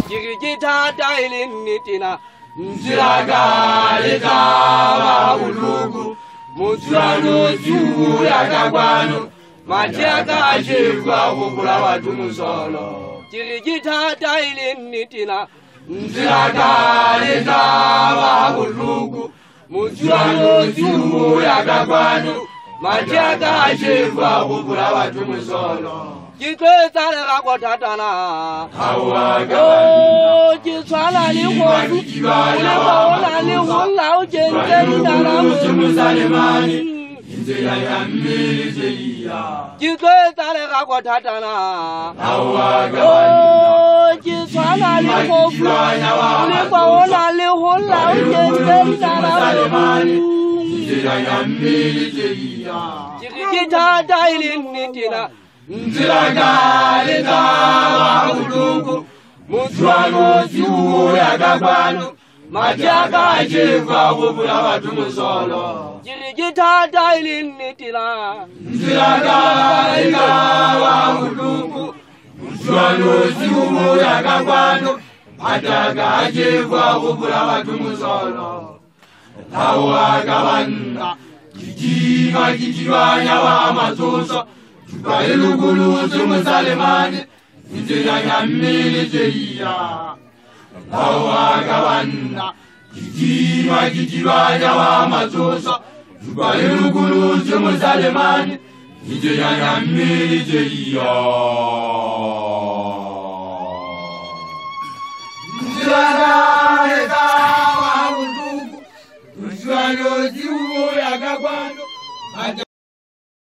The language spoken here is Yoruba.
Jigita dailin nitina Mziraga letawa ulugu Mutuano juhu ya kagwano Matiaka ajekwa wukula watu musolo Jigita dailin nitina Mziraga letawa ulugu Mutuano juhu ya kagwano Matiaka ajekwa wukula watu musolo Jitwezale rakotatana Hawaga Jitwala lihodu Ulipaona lihula ujenzeli daramu Jitwezale rakotatana Hawaga Jitwala lihodu Ulipaona lihula ujenzeli daramu Jitwala dailin nitina Mziraga letawa ulugu Mutuano juhu ya kagwano Matiaka ajekwa wukula watu musolo Jirigita dailin nitina Mziraga letawa ulugu Mutuano juhu ya kagwano Matiaka ajekwa wukula watu musolo Hawaga wanda Kijiwa nyawa matoso Bailugulu Musalemani, Injaya Militia. Awagawana, Kijiwa Yawa Matosa, Bailugulu Musalemani, Injaya Militia. Injaya Udugu, Usuano Jiwu Yagabano.